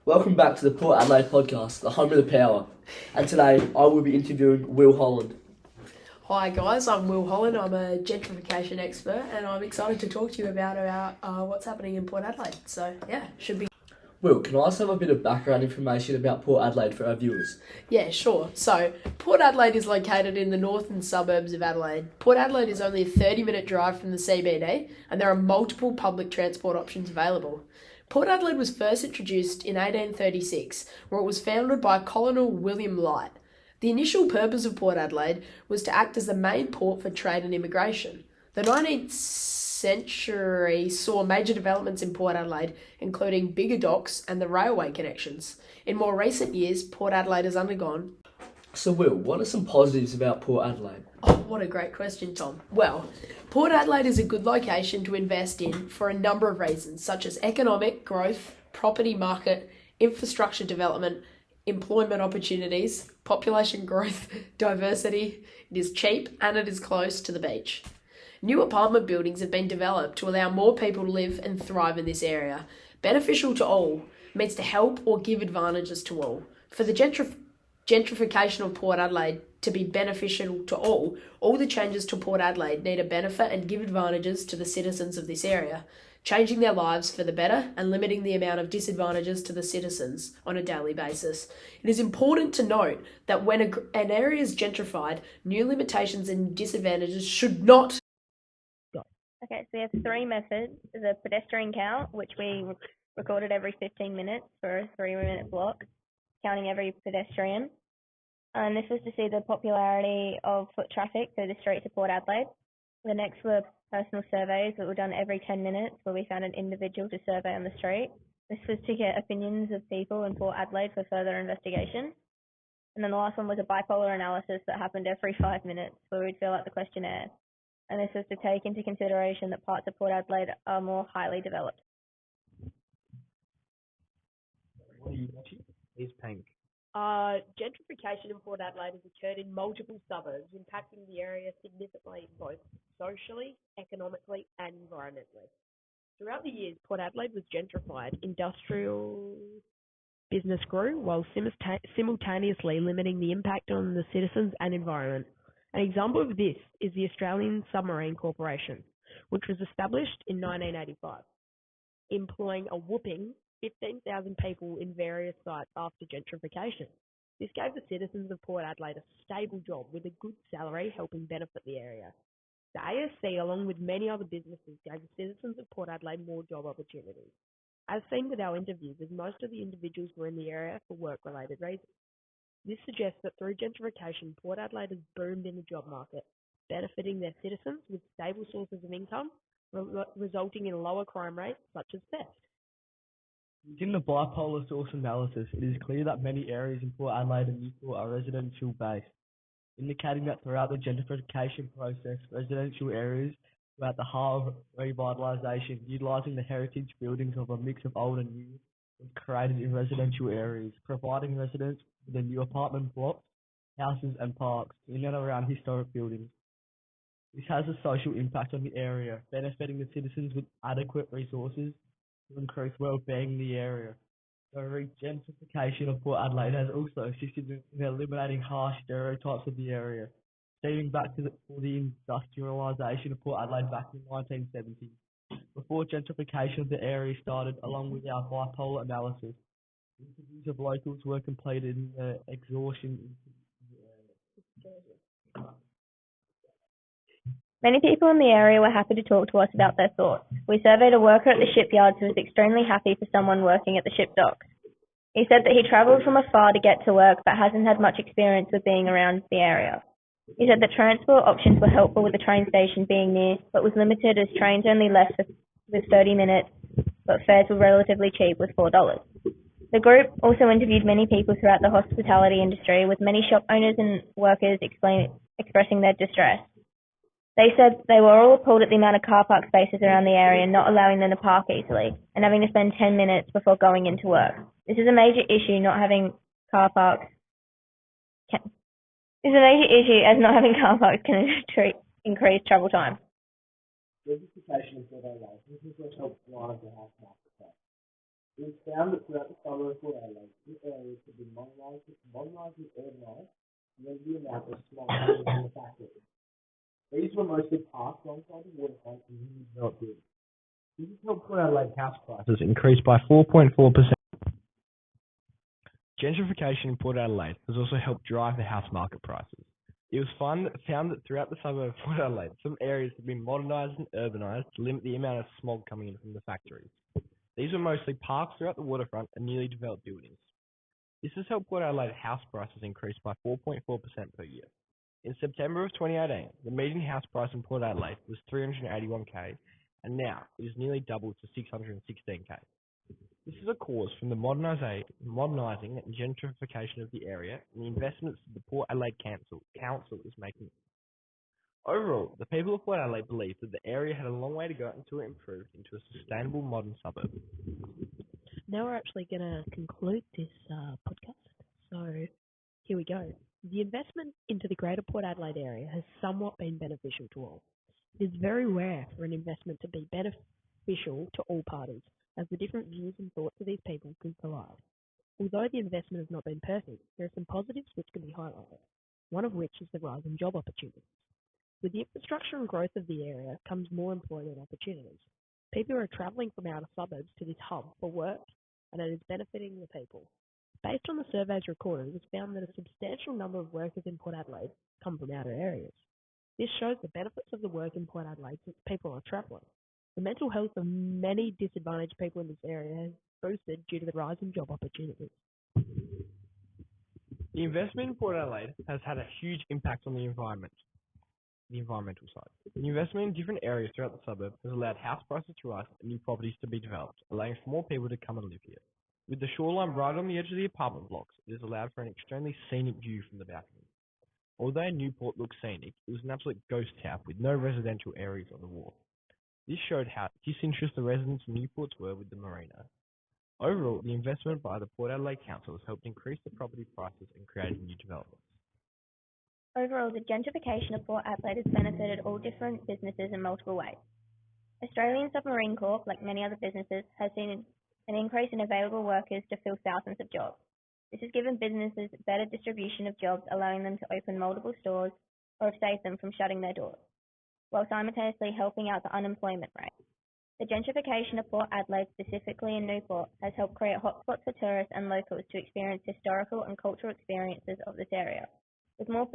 Welcome back to the Port Adelaide podcast, the home of the power. And today I will be interviewing Will Holland. Hi guys, I'm Will Holland. I'm a gentrification expert and I'm excited to talk to you about what's happening in Port Adelaide. So yeah, should be... Will, can I just have a bit of background information about Port Adelaide for our viewers? Yeah, sure. So Port Adelaide is located in the northern suburbs of Adelaide. Port Adelaide is only a 30-minute drive from the CBD and there are multiple public transport options available. Port Adelaide was first introduced in 1836, where it was founded by Colonel William Light. The initial purpose of Port Adelaide was to act as the main port for trade and immigration. The 19th century saw major developments in Port Adelaide, including bigger docks and the railway connections. In more recent years, Port Adelaide has undergone... So Will, what are some positives about Port Adelaide? Oh, what a great question, Tom. Well, Port Adelaide is a good location to invest in for a number of reasons, such as economic growth, property market, infrastructure development, employment opportunities, population growth, diversity. It is cheap and it is close to the beach. New apartment buildings have been developed to allow more people to live and thrive in this area. Beneficial to all means to help or give advantages to all. For the gentrification of Port Adelaide to be beneficial to all the changes to Port Adelaide need to benefit and give advantages to the citizens of this area, changing their lives for the better and limiting the amount of disadvantages to the citizens on a daily basis. It is important to note that when an area is gentrified, new limitations and disadvantages should not... Okay, so we have three methods. There's a pedestrian count, which we recorded every 15 minutes for a 3-minute block, counting every pedestrian. And this was to see the popularity of foot traffic through the streets of Port Adelaide. The next were personal surveys that were done every 10 minutes, where we found an individual to survey on the street. This was to get opinions of people in Port Adelaide for further investigation. And then the last one was a bipolar analysis that happened every 5 minutes, where we'd fill out the questionnaire. And this was to take into consideration that parts of Port Adelaide are more highly developed. What are you watching? Is pink. Gentrification in Port Adelaide has occurred in multiple suburbs, impacting the area significantly both socially, economically and environmentally. Throughout the years, Port Adelaide was gentrified. Industrial business grew while simultaneously limiting the impact on the citizens and environment. An example of this is the Australian Submarine Corporation, which was established in 1985, employing a whopping 15,000 people in various sites after gentrification. This gave the citizens of Port Adelaide a stable job with a good salary, helping benefit the area. The ASC, along with many other businesses, gave the citizens of Port Adelaide more job opportunities. As seen with our interviews, as most of the individuals were in the area for work-related reasons. This suggests that through gentrification, Port Adelaide has boomed in the job market, benefiting their citizens with stable sources of income, resulting in lower crime rates such as theft. Using the bipolar source analysis, it is clear that many areas in Port Adelaide and Newport are residential based, indicating that throughout the gentrification process, residential areas were at the heart of revitalisation, utilising the heritage buildings of a mix of old and new was created in residential areas, providing residents with a new apartment blocks, houses and parks in and around historic buildings. This has a social impact on the area, benefiting the citizens with adequate resources to increase well-being in the area. The regentrification of Port Adelaide has also assisted in eliminating harsh stereotypes of the area, dating back to the industrialisation of Port Adelaide back in the 1970s. Before gentrification of the area started, along with our bipolar analysis, interviews of locals were completed in the exhaustion in the area. Many people in the area were happy to talk to us about their thoughts. We surveyed a worker at the shipyards who was extremely happy for someone working at the ship docks. He said that he travelled from afar to get to work but hasn't had much experience with being around the area. He said that transport options were helpful with the train station being near, but was limited as trains only left with 30 minutes, but fares were relatively cheap with $4. The group also interviewed many people throughout the hospitality industry, with many shop owners and workers expressing their distress. They said they were all appalled at the amount of car park spaces around the area, not allowing them to park easily, and having to spend 10 minutes before going into work. This is a major issue, not having car parks. This is a major issue as not having car parks can increase travel time. Gentrification of Port Adelaide. This is what helps drive the house market. It was found that throughout the summer of Port Adelaide and newly developed buildings. This has helped Port Adelaide house prices increase by 4.4%. Gentrification in Port Adelaide has also helped drive the house market prices. It was found that throughout the suburb of Port Adelaide, some areas have been modernised and urbanised to limit the amount of smog coming in from the factories. These were mostly parks throughout the waterfront and newly developed buildings. This has helped Port Adelaide house prices increase by 4.4% per year. In September of 2018, the median house price in Port Adelaide was $381,000, and now it is nearly doubled to $616,000. This is a cause from the modernising and gentrification of the area and the investments that the Port Adelaide Council is making. Overall, the people of Port Adelaide believe that the area had a long way to go until it improved into a sustainable modern suburb. Now we're actually going to conclude this podcast. So here we go. The investment into the Greater Port Adelaide area has somewhat been beneficial to all. It is very rare for an investment to be beneficial to all parties, as the different views and thoughts of these people can collide. Although the investment has not been perfect, there are some positives which can be highlighted, one of which is the rise in job opportunities. With the infrastructure and growth of the area comes more employment opportunities. People are travelling from outer suburbs to this hub for work, and it is benefiting the people. Based on the surveys recorded, it was found that a substantial number of workers in Port Adelaide come from outer areas. This shows the benefits of the work in Port Adelaide since people are travelling. The mental health of many disadvantaged people in this area has boosted due to the rise in job opportunities. The investment in Port Adelaide has had a huge impact on the environmental side. The investment in different areas throughout the suburb has allowed house prices to rise and new properties to be developed, allowing for more people to come and live here. With the shoreline right on the edge of the apartment blocks, it has allowed for an extremely scenic view from the balcony. Although Newport looks scenic, it was an absolute ghost town with no residential areas on the wharf. This showed how disinterested the residents of Newport were with the marina. Overall, the investment by the Port Adelaide Council has helped increase the property prices and created new developments. Overall, the gentrification of Port Adelaide has benefited all different businesses in multiple ways. Australian Submarine Corp, like many other businesses, has seen an increase in available workers to fill thousands of jobs. This has given businesses better distribution of jobs, allowing them to open multiple stores or have saved them from shutting their doors, while simultaneously helping out the unemployment rate. The gentrification of Port Adelaide, specifically in Newport, has helped create hotspots for tourists and locals to experience historical and cultural experiences of this area. With more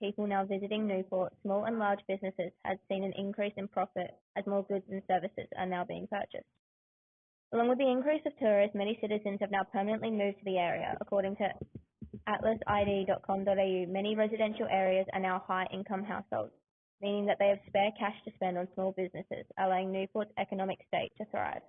people now visiting Newport, small and large businesses have seen an increase in profit as more goods and services are now being purchased. Along with the increase of tourists, many citizens have now permanently moved to the area. According to atlasid.com.au, many residential areas are now high-income households, meaning that they have spare cash to spend on small businesses, allowing Newport's economic state to thrive.